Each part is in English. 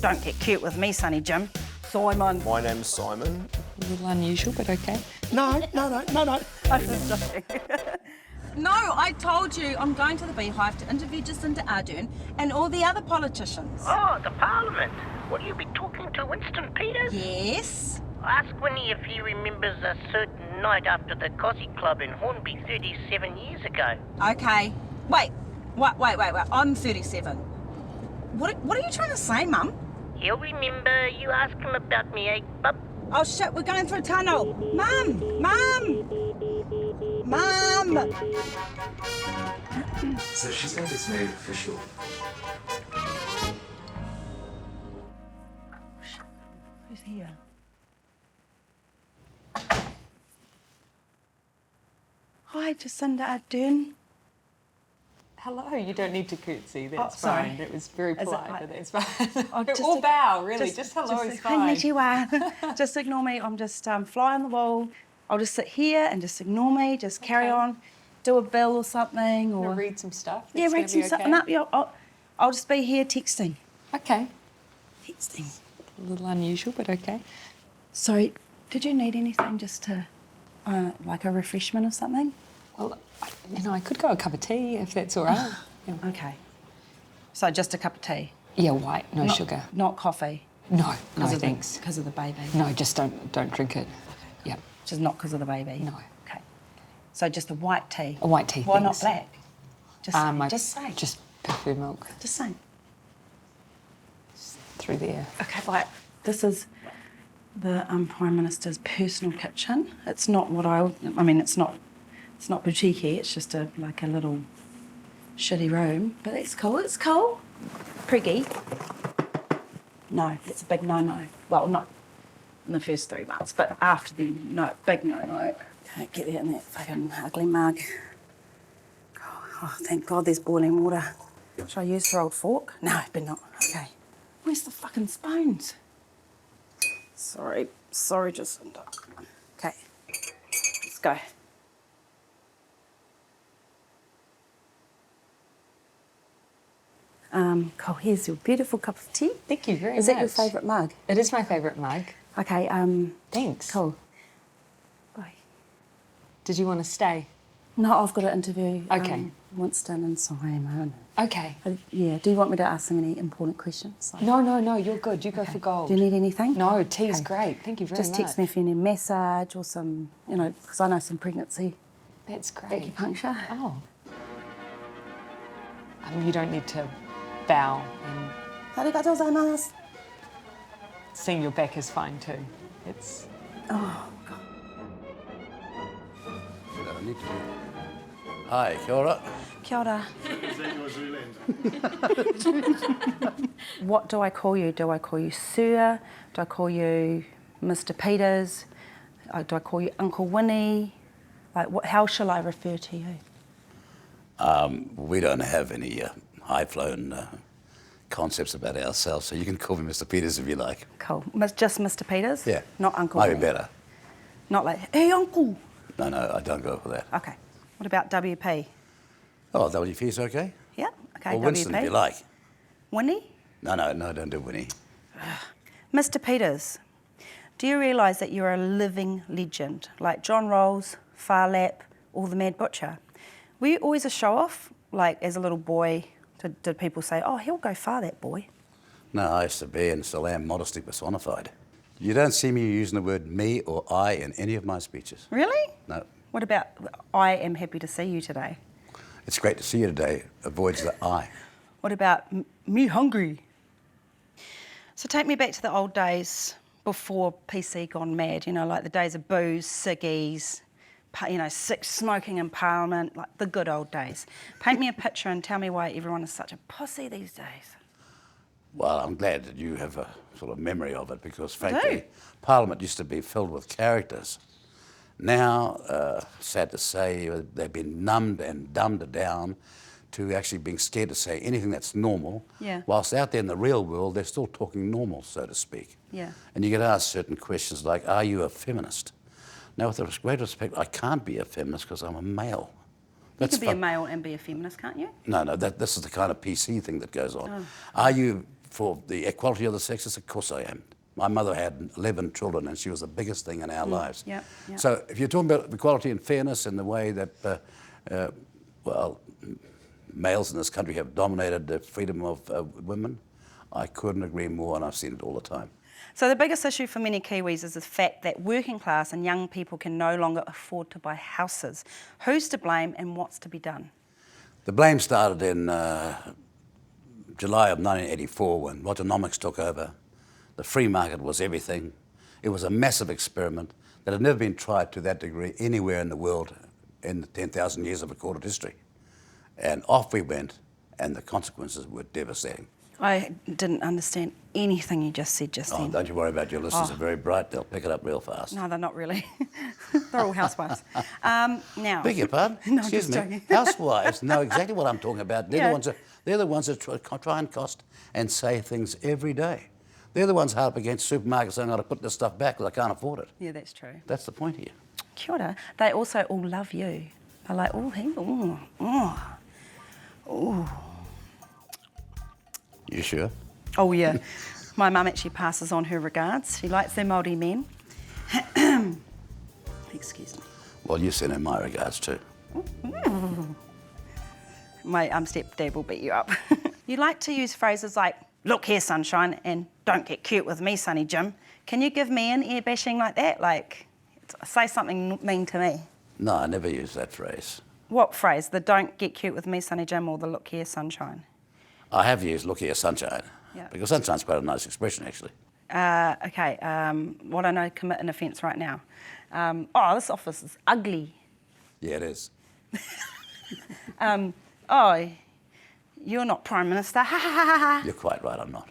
Don't get cute with me, Sonny Jim. Simon. My name's Simon. A little unusual, but okay. No. I'm just joking. No, I told you I'm going to the Beehive to interview Jacinda Ardern and all the other politicians. Oh, the Parliament. Will you be talking to Winston Peters? Yes. Ask Winnie if he remembers a certain night after the Cossie Club in Hornby 37 years ago. Okay. Wait. I'm 37. What are you trying to say, Mum? He'll remember you asked him about me, eh, bub? Oh, shit, we're going through a tunnel. Mum! So she's made this move official. Who's here? Hi, Jacinda Ardern. Hello, you don't need to curtsy, that's sorry. fine. That was very polite, like- but that's fine. Oh, just or a- bow, really, just hello is fine. Konnichiwa. Just ignore me, I'm just fly on the wall. I'll just sit here and just ignore me, just carry on, do a bill or something. Or Read some stuff. yeah, That's read gonna some be stuff. okay? No, I'll just be here texting. Okay. Texting. A little unusual, but okay. Sorry, did you need anything just to, like a refreshment or something? Well, I could go a cup of tea if that's all right. Yeah. Okay. So just a cup of tea? Yeah, white, no sugar. Not coffee? No, Because thanks. of the baby? No, just don't drink it. Yeah. Just not because of the baby? No. Okay. So just a white tea? A white tea, Why thanks. not black? Just say. Just prefer milk. Just say. Through there. Okay, right. This is the Prime Minister's personal kitchen. It's not what it's not boutique, it's just like a little shitty room, but it's cool. It's cool. Priggy. No, it's a big no-no. Well, not in the first 3 months, but after the big no-no. Can't get that in that fucking ugly mug. Oh, thank God there's boiling water. Should I use her old fork? No, but not. Okay. Where's the fucking spoons? Sorry, Jacinda. Okay, let's go. Cool, here's your beautiful cup of tea. Thank you very much. Is that your favourite mug? It is my favourite mug. Okay, Thanks. cool. Bye. Did you want to stay? No, I've got to interview Okay. Winston and Simon. Okay. Yeah, do you want me to ask them any important questions? Like, No, you're good. You go for gold. do you need anything? No, tea's Okay. great. Thank you very much. Just text me if you need a massage or some, because I know some pregnancy That's great. acupuncture. Oh. You don't need to bow, and Arigatou gozaimasu. seeing your back is fine too. It's... Oh, God. Hi, kia ora. Kia ora. What do I call you? Do I call you Sir? Do I call you Mr. Peters? Do I call you Uncle Winnie? Like, how shall I refer to you? We don't have any high-flown concepts about ourselves, so you can call me Mr. Peters if you like. Cool. Just Mr. Peters? Yeah. Not Uncle Might Winnie? be better. Not like, hey, Uncle. No, I don't go for that. Okay. What about WP? Oh, WP's okay? Yeah, okay, Or Winston WP. if you like. Winnie? No, don't do Winnie. Mr. Peters, do you realise that you're a living legend, like John Rolls, Far Lap, or the Mad Butcher? Were you always a show-off? Like, as a little boy, did people say, oh, he'll go far, that boy? No, I used to be and still am modesty personified. You don't see me using the word me or I in any of my speeches. Really? No. What about, I am happy to see you today? It's great to see you today. Avoids the I. What about me hungry? So take me back to the old days before PC gone mad, like the days of booze, ciggies, smoking in Parliament, like the good old days. Paint me a picture and tell me why everyone is such a pussy these days. Well, I'm glad that you have a sort of memory of it because, frankly, Parliament used to be filled with characters. Now, sad to say, they've been numbed and dumbed down to actually being scared to say anything that's normal, whilst out there in the real world, they're still talking normal, so to speak. Yeah. And you get asked certain questions like, are you a feminist? Now, with great respect, I can't be a feminist because I'm a male. You can be a male and be a feminist, can't you? No, this is the kind of PC thing that goes on. Are you for the equality of the sexes? Of course I am. My mother had 11 children and she was the biggest thing in our lives. Yep, yep. So if you're talking about equality and fairness in the way that, well, males in this country have dominated the freedom of women, I couldn't agree more, and I've seen it all the time. So the biggest issue for many Kiwis is the fact that working class and young people can no longer afford to buy houses. Who's to blame and what's to be done? The blame started in July of 1984 when Rotonomics took over. The free market was everything. It was a massive experiment that had never been tried to that degree anywhere in the world in the 10,000 years of recorded history. And off we went, and the consequences were devastating. I didn't understand anything you just said just then. Don't you worry about your listeners, they're very bright, they'll pick it up real fast. No, they're not really. They're all housewives. Now. Beg your pardon? No, Excuse just me. joking. Housewives know exactly what I'm talking about. They're, Yeah. they're the ones that try and cost and say things every day. They're the ones hard up against supermarkets saying, I've got to put this stuff back because I can't afford it. Yeah, that's true. That's the point here. Kia ora. They also all love you. They're like, oh, he, You sure? Oh, yeah. My mum actually passes on her regards. She likes their Māori men. Excuse me. Well, you send her my regards too. My stepdad will beat you up. You like to use phrases like, look here, sunshine, and don't get cute with me, Sonny Jim. Can you give me an ear bashing like that? Like, say something mean to me. No, I never use that phrase. What phrase? The don't get cute with me, Sonny Jim, or the look here, sunshine? I have used look here, sunshine. Yeah. Because sunshine's quite a nice expression, actually. Okay, why don't I commit an offence right now? Oh, this office is ugly. Yeah, it is. Oh, you're not Prime Minister. Ha ha ha ha. You're quite right, I'm not.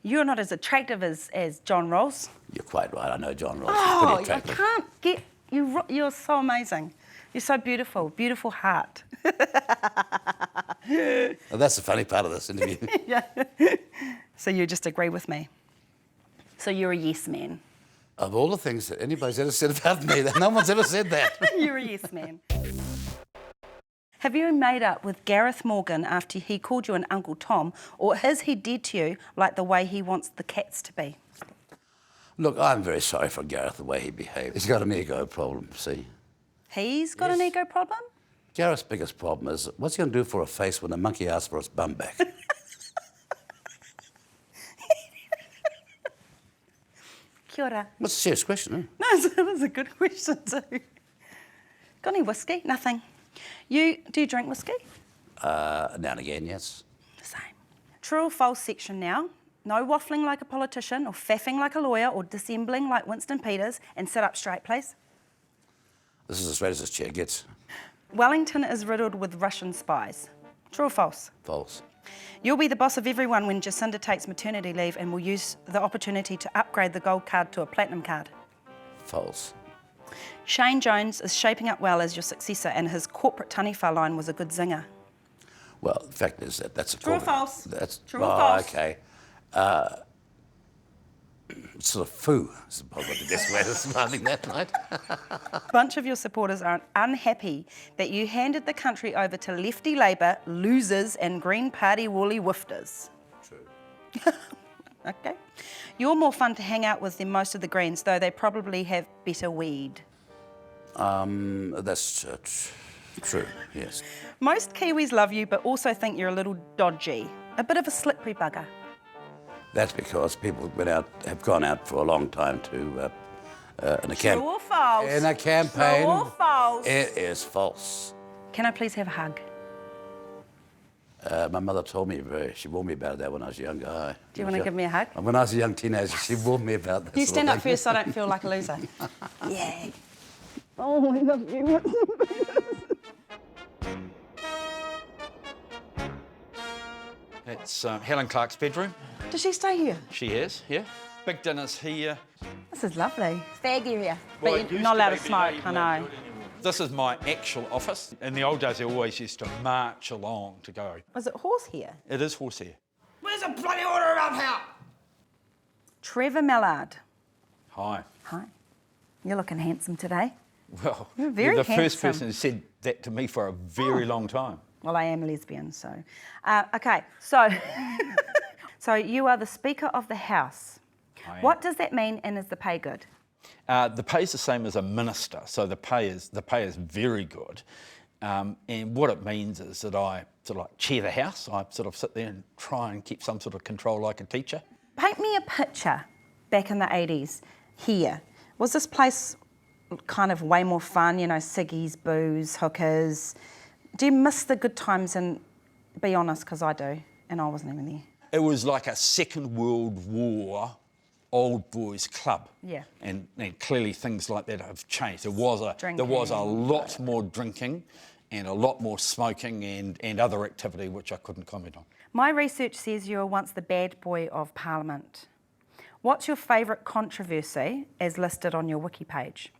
You're not as attractive as John Rawls. You're quite right, I know John Rawls. Oh, He's I pretty attractive. can't get you. You're so amazing. You're so beautiful, beautiful heart. Well, that's the funny part of this interview. Yeah. So you just agree with me. So you're a yes man. Of all the things that anybody's ever said about me, no one's ever said that. You're a yes man. Have you made up with Gareth Morgan after he called you an Uncle Tom, or is he dead to you like the way he wants the cats to be? Look, I'm very sorry for Gareth, the way he behaved. He's got an ego problem, see? He's got an ego problem? Gareth's biggest problem is, what's he going to do for a face when the monkey asks for its bum back? Kia ora. That's a serious question, eh? No, that was a good question too. Got any whiskey? Nothing. Do you drink whiskey? Now and again, yes. Same. True or false section now. No waffling like a politician or faffing like a lawyer or dissembling like Winston Peters, and sit up straight, please. This is as straight as this chair gets. Wellington is riddled with Russian spies. True or false? False. You'll be the boss of everyone when Jacinda takes maternity leave and will use the opportunity to upgrade the gold card to a platinum card. False. Shane Jones is shaping up well as your successor, and his corporate taniwha line was a good zinger. Well, the fact is that that's a True or false? That's True or false? Okay. Sort of foo is probably the best way of describing that, right? A bunch of your supporters are unhappy that you handed the country over to lefty Labour, losers and Green Party woolly wifters. True. Okay. You're more fun to hang out with than most of the Greens, though they probably have better weed. That's true, yes. Most Kiwis love you, but also think you're a little dodgy, a bit of a slippery bugger. That's because people have gone out for a long time to in a True or false? in a campaign. True or false? It is false. Can I please have a hug? My mother told me, she warned me about that when I was a young guy. Do you want to give me a hug? When I was a young teenager, she warned me about that. You sort stand of up thing. first so I don't feel like a loser. Yeah. Oh, I love you. That's Helen Clark's bedroom. Does she stay here? She is, yeah. Big dinner's here. This is lovely. Fag area. Well, But it you're used not allowed to be, but smoke, now you I can't know. do it anymore. This is my actual office. In the old days, they always used to march along to go. Was it horse here? It is horsehair. Where's the bloody order around here? Trevor Mallard. Hi. Hi. You're looking handsome today. Well, You're very you're the first handsome. person who said that to me for a very long time. Well, I am a lesbian, so. Okay, so, so you are the Speaker of the House. What does that mean, and is the pay good? The pay is the same as a minister, so the pay is very good. And what it means is that I sort of like chair the House. I sort of sit there and try and keep some sort of control like a teacher. Paint me a picture back in the 80s here. Was this place kind of way more fun, you know, ciggies, booze, hookers? Do you miss the good times? And be honest, because I do, and I wasn't even there. It was like a Second World War old boys club. Yeah. And clearly things like that have changed. There was a lot more drinking and a lot more smoking and other activity which I couldn't comment on. My research says you were once the bad boy of Parliament. What's your favourite controversy as listed on your wiki page?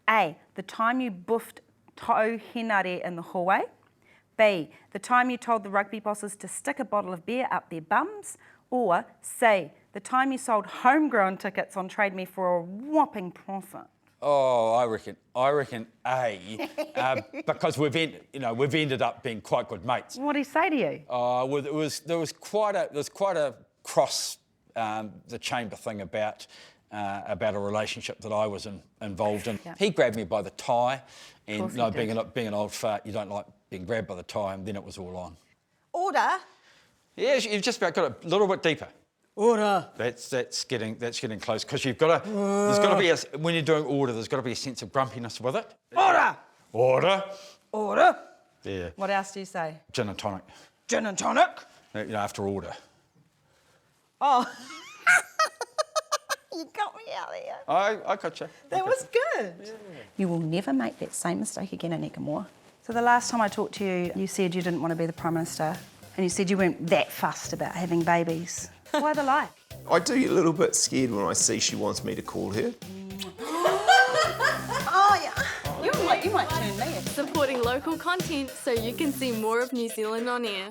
A, the time you buffed tau henare in the hallway. B, the time you told the rugby bosses to stick a bottle of beer up their bums. Or C, the time you sold homegrown tickets on Trade Me for a whopping profit. Oh, I reckon A, because we've ended up being quite good mates. What did he say to you? Well, there was quite a cross the chamber thing about a relationship that I was involved in. Yeah. He grabbed me by the tie, and he did. being an old fart, you don't like being grabbed by the tie, and then it was all on. Order. Yeah, you've just about got a little bit deeper. Order. That's getting close because you've got to. There's got to be when you're doing order. There's got to be a sense of grumpiness with it. Order. Order. Order. Yeah. What else do you say? Gin and tonic. Gin and tonic. After order. Oh. You got me out there. I got you. That was good. Yeah. You will never make that same mistake again, Anika Moa. So the last time I talked to you, you said you didn't want to be the Prime Minister, and you said you weren't that fussed about having babies. Why the lie? I do get a little bit scared when I see she wants me to call her. Oh, yeah. You might turn me. Supporting local content so you can see more of New Zealand on air.